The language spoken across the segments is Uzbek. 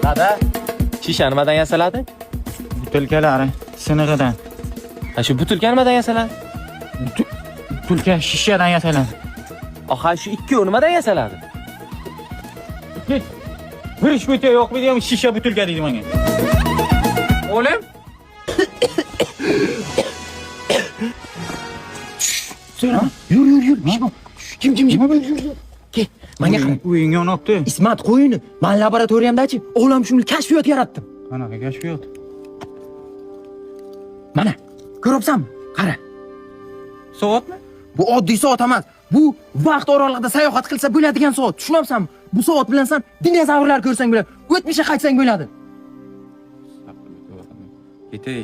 Dada, shisha nimadan yasaladi? Butilkalari sinig'idan. Ha, shu butilka nimadan yasaladi? Tulka shishadan yasaladi. Aha, shu ikkovi nimadan yasaladi? Bir ish bo'ta yo'q deyman, shisha butilka deydi menga. O'g'lim? Yur. Kim? Nima bo'ldi? Ke, menga qara. Uyingga yonibdi. Ismat qo'yini. Men laboratoriyamdachi o'g'lim shuni kashfiyot yaratdim. Qanaqa kashfiyot? Mana, ko'ryapsanmi? Qara. Soatmi? Bu oddiy soat emas. Bu vaqt oralig'ida sayohat qilsa bo'ladigan soat. Tushunyapsanmi? Bu soat bilan sen dinozavrlar ko'rsang bo'ladi. O'tmishga qaytsang bo'ladi. Ketay.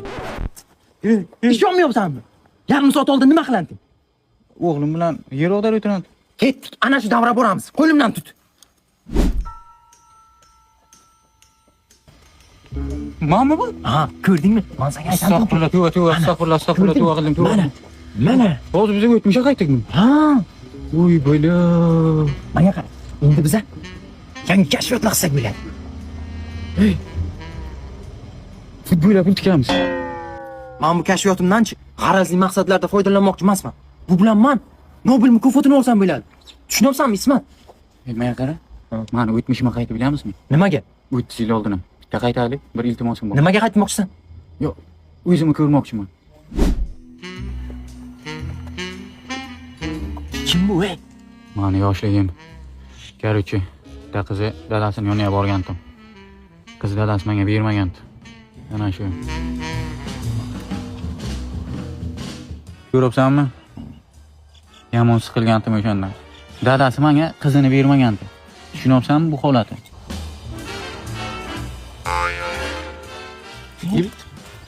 Ishonmayapsanmi? Yarim soat oldin nima qilanding? O'g'lim bilan yer o'g'dar o'tiradi. Ketdik. Ana shu davra boramiz. Qo'limdan tut. Mana bu? Ha, ko'rdingmi? Men senga aytaman. Astag'firullah, qildim. Mana. Hozir biz o'tmishga qaytdikmi? Ha, Uy, boyla. menga qara. Endi biz yangi kashfiyotlar qilsak bo'ladi. Hey. Futbolga pul tikamiz. Men bu kashfiyotimdan-chi g'arazli maqsadlarda foydalanmoqchi emasman. Bu bilan men Nobel mukofotini olsam bo'ladi. Tushunyapsanmi, Ismat? Menga qara. Mana o'tmishimga qaytib bilamizmi? Nimaga? 3 yil oldin. Bitta qaytaylik, bir iltimosim bor. Nimaga qaytmoqchisan? Yo'q, o'zimni ko'rmoqchiman. Kim bu, ey? Mani yoshligim. Короче, bitta qizi dadasini yoniga borgandim. Qiz dadasi menga bermagandi. Ana shu. Ko'ryapsanmi? Yomon siqilgandim o'shandan. Dadasi menga qizini bermagandi. Tushunyapsanmi bu holatni?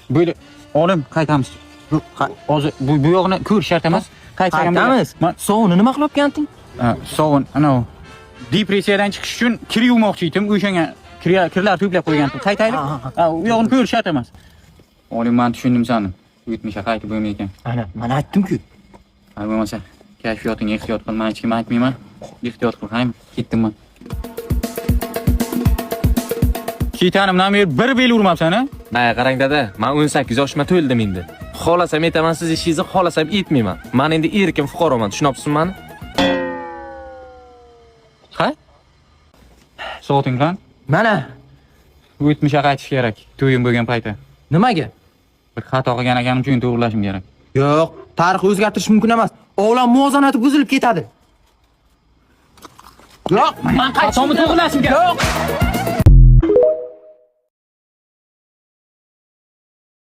Böyle olim qaytamiz. Hozir bu yo'qni ko'rish shart emas. Qaytamiz. Sovuni nima qilib o'tganding? Sovun, ana depressiyadan chiqish uchun kir yuvmoqchi edim. O'shanga kirlar to'plab qo'ygandim. Qaytaylik. U yo'qni ko'rish shart emas. Olim, men tushundim seni. O'tmishga qaytib bo'lmay ekan. Ana, men aytdim-ku. Ha, bo'lmasa kashfiyotingga ehtiyot qil. Men hech kimga aytmayman. Ehtiyot qil, haymi? Ketdim men. Ketanimdan beri bir bel urmabsan, ha? Mana qarang dada, men 18 yoshimga to'ldim endi. Xohlasam aytaman siz ishingizni, xohlasam aytmayman. Men endi erkin fuqaroman, tushunyapsizmi meni? Ha? Soating bilan Mana, o'tmishga qaytish kerak. To'yim bo'lgan paytda. nimaga? Bir xato qilgan ekanim uchun to'g'rilashim kerak. Yo'q, tarixni o'zgartirish mumkin emas. Olam muvozanati buzilib ketadi. Yo'q, men qaytishimni to'g'rilashim kerak. Yo'q.